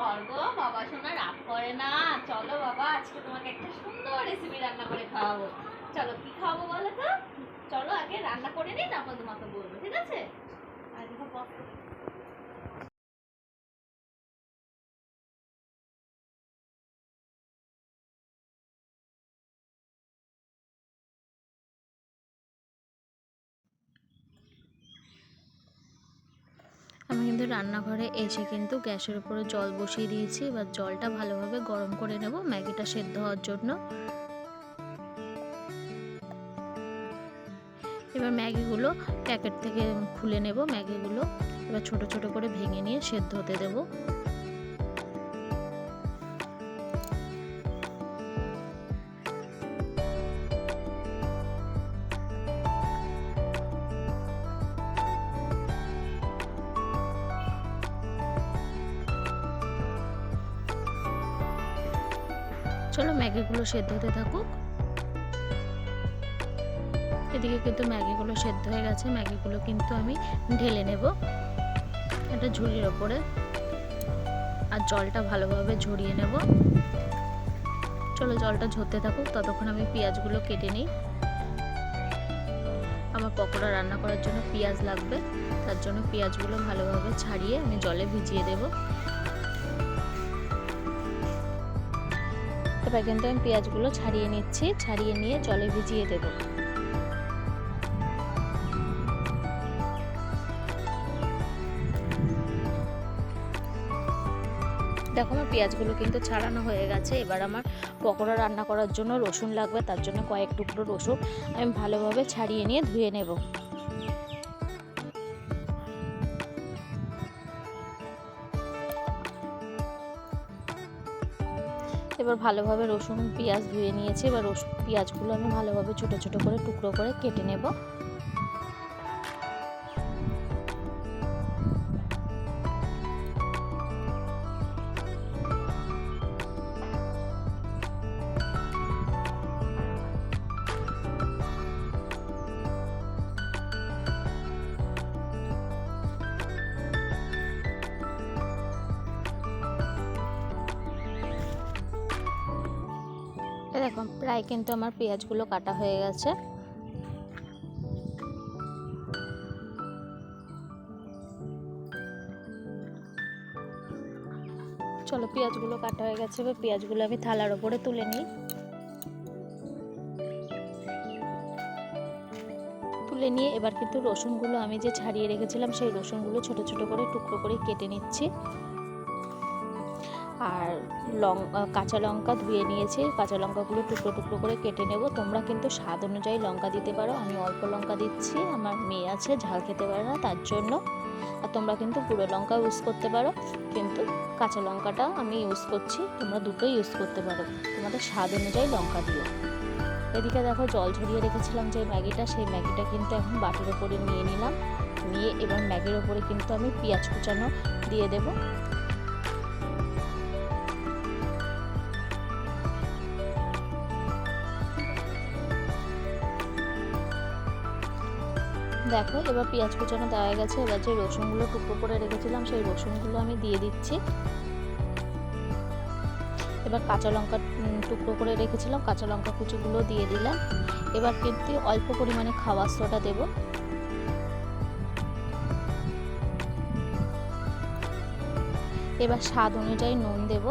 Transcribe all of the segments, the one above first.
অর্ক বাবা সোনা রাগ করে না। চলো বাবা, আজকে তোমাকে একটা সুন্দর রেসিপি রান্না করে খাওয়াবো। চলো কি খাওয়াবো বলো তো? চলো আগে রান্না করে নিই, তারপর তোমাকে বলবো, ঠিক আছে? আর দেখো আমি কিন্তু রান্নাঘরে এসে কিন্তু গ্যাসের উপরে জল বসিয়ে দিয়েছি। এবার জলটা ভালোভাবে গরম করে নেব ম্যাগিটা সেদ্ধ হওয়ার জন্য। এবার ম্যাগিগুলো প্যাকেট থেকে খুলে নেব। ম্যাগিগুলো এবার ছোট ছোট করে ভেঙে নিয়ে সেদ্ধ হতে দেব। চলো ম্যাগিগুলো সেদ্ধ হতে থাকুক। এদিকে কিন্তু ম্যাগিগুলো সেদ্ধ হয়ে গেছে। ম্যাগিগুলো কিন্তু আমি ঢেলে নেব একটা ঝুড়ির ওপরে, আর জলটা ভালোভাবে ঝরিয়ে নেব। চলো জলটা ঝরতে থাকুক, ততক্ষণ আমি পেঁয়াজগুলো কেটে নিই। আমার পকোড়া রান্না করার জন্য পেঁয়াজ লাগবে, তার জন্য পেঁয়াজগুলো ভালোভাবে ছাড়িয়ে আমি জলে ভিজিয়ে দেব। এবার কিন্তু আমি পেঁয়াজগুলো ছাড়িয়ে নিচ্ছি, ছাড়িয়ে নিয়ে জলে ভিজিয়ে দেব। দেখো আমার পেঁয়াজগুলো কিন্তু ছাড়ানো হয়ে গেছে। এবার আমার পকোড়া রান্না করার জন্য রসুন লাগবে, তার জন্য কয়েক টুকরো রসুন আমি ভালোভাবে ছাড়িয়ে নিয়ে ধুয়ে নেব। এবার ভালোভাবে রসুন পেঁয়াজ ধুয়ে নিয়েছি। এবার রসুন পেঁয়াজগুলো আমি ভালোভাবে ছোট ছোট করে টুকরো করে কেটে নেব। দেখো প্রায় কিন্তু আমার পেঁয়াজগুলো কাটা হয়ে গেছে। চলো পেঁয়াজগুলো কাটা হয়ে গেছে, এবার পেঁয়াজগুলো আমি থালার ওপরে তুলে নিই। তুলে নিয়ে এবার কিন্তু রসুনগুলো আমি যে ছাড়িয়ে রেখেছিলাম সেই রসুনগুলো ছোট ছোট করে টুকরো করে কেটে নিচ্ছি। আর কাঁচা লঙ্কা ধুয়ে নিয়েছি, কাঁচা লঙ্কাগুলো টুকরো টুকরো করে কেটে নেব। তোমরা কিন্তু স্বাদ অনুযায়ী লঙ্কা দিতে পারো, আমি অল্প লঙ্কা দিচ্ছি, আমার মেয়ে আছে ঝাল খেতে পারে না তার জন্য। আর তোমরা কিন্তু গুঁড়ো লঙ্কা ইউজ করতে পারো, কিন্তু কাঁচা লঙ্কাটা আমি ইউজ করছি, তোমরা দুটোই ইউজ করতে পারো, তোমাদের স্বাদ অনুযায়ী লঙ্কা দিও। এদিকে দেখো জল ঝরিয়ে রেখেছিলাম যে ম্যাগিটা, সেই ম্যাগিটা কিন্তু এখন বাটির ওপরে নিয়ে নিলাম। নিয়ে এবার ম্যাগির ওপরে কিন্তু আমি পেঁয়াজ কুচানো দিয়ে দেবো। দেখো এবার পেঁয়াজ কুচানো দেওয়া গেছে। এবার যে রসুনগুলো টুকরো করে রেখেছিলাম সেই রসুনগুলো আমি দিয়ে দিচ্ছি। এবার কাঁচা লঙ্কা টুকরো করে রেখেছিলাম, কাঁচা লঙ্কা কুচিগুলো দিয়ে দিলাম। এবার কিন্তু অল্প পরিমাণে খাবার সোডা দেব। এবার স্বাদ অনুযায়ী নুন দেব।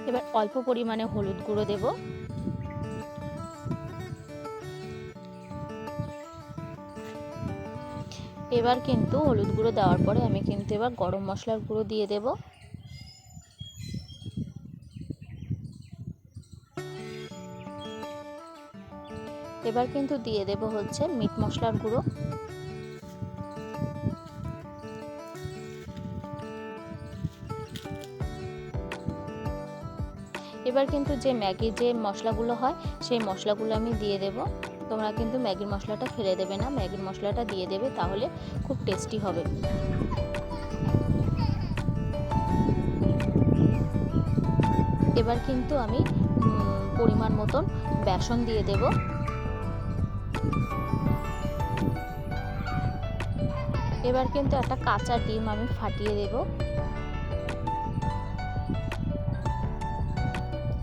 এবার অল্প পরিমাণে হলুদ গুঁড়ো দেব। এবার কিন্তু হলুদ গুঁড়ো দেওয়ার পরে আমি কিন্তু এবার গরম মশলার গুঁড়ো দিয়ে দেব। এবার কিন্তু দিয়ে দেব হচ্ছে মিট মশলার গুঁড়ো। এবার কিন্তু যে ম্যাগির যে মশলাগুলো হয় সেই মশলাগুলো আমি দিয়ে দেব। তোমরা কিন্তু ম্যাগির মশলাটা ফেলে দেবে না, ম্যাগির মশলাটা দিয়ে দেবে, তাহলে খুব টেস্টি হবে। এবার কিন্তু আমি পরিমাণ মতন বেসন দিয়ে দেব। এবার কিন্তু একটা কাঁচা ডিম আমি ফাটিয়ে দেব।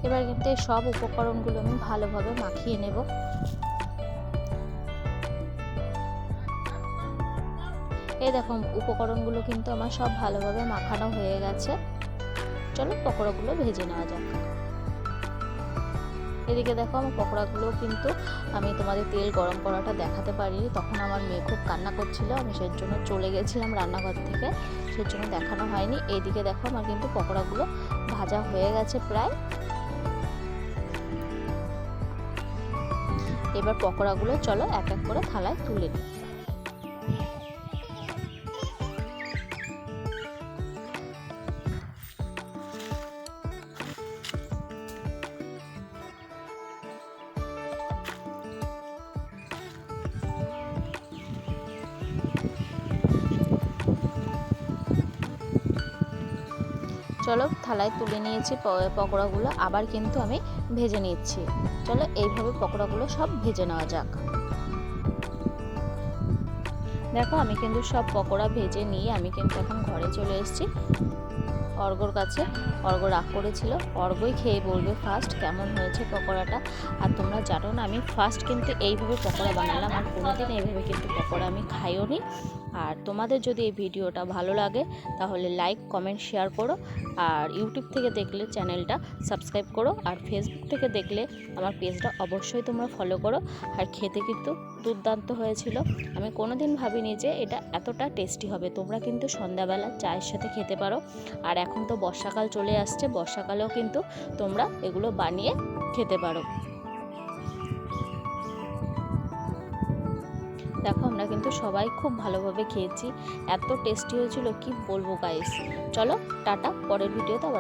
এবার কিন্তু এই সব উপকরণগুলো আমি ভালোভাবে মাখিয়ে নেব। এই দেখো উপকরণগুলো কিন্তু আমার সব ভালোভাবে মাখানো হয়ে গেছে। চলো পকোড়াগুলো ভেজে নেওয়া যাক। এদিকে দেখো আমার পকোড়াগুলো কিন্তু আমি তোমাদের তেল গরম করাটা দেখাতে পারিনি, তখন আমার মেয়ে খুব কান্না করছিল, আমি সেই জন্য চলে গেছিলাম রান্নাঘর থেকে, সেই জন্য দেখানো হয়নি। এইদিকে দেখো আমার কিন্তু পকোড়াগুলো ভাজা হয়ে গেছে প্রায়। এবার পকোড়াগুলো চলো এক এক করে থালায় তুলে নিই। চলো থালায় তুলে নিয়েছি পকোড়াগুলো, আবার কিন্তু আমি ভেজে নিচ্ছি। চলো এইভাবে পকোড়াগুলো সব ভেজে নেওয়া যাক। দেখো আমি কিন্তু সব পকোড়া ভেজে নিয়ে আমি কিন্তু এখন ঘরে চলে এসেছি অর্ঘর কাছে। অর্ঘ রাগ করেছিল, অর্ঘই খেয়ে বলবে ফার্স্ট কেমন হয়েছে পকোড়াটা। আর তোমরা জানো না আমি ফার্স্ট কিন্তু এইভাবে পকোড়া বানালাম, আর কোনোদিন এইভাবে কিন্তু পকোড়া আমি খাইও নি। আর তোমাদের যদি এই ভিডিওটা ভালো লাগে তাহলে লাইক কমেন্ট শেয়ার করো, আর ইউটিউব থেকে দেখলে চ্যানেলটা সাবস্ক্রাইব করো, আর ফেসবুক থেকে দেখলে আমার পেজটা অবশ্যই তোমরা ফলো করো। আর খেতে কিন্তু দুর্দান্ত হয়েছিল, আমি কোনোদিন ভাবিনি যে এটা এতটা টেস্টি হবে। তোমরা কিন্তু সন্ধ্যাবেলা চায়ের সাথে খেতে পারো, আর এখন তো বর্ষাকাল চলে আসছে, বর্ষাকালেও কিন্তু তোমরা এগুলো বানিয়ে খেতে পারো। দেখো আমরা কিন্তু সবাই খুব ভালোভাবে খেয়েছি, এত টেস্টি হয়েছিল কি বলবো গাইস। চলো টাটা, পরের ভিডিওতে আবার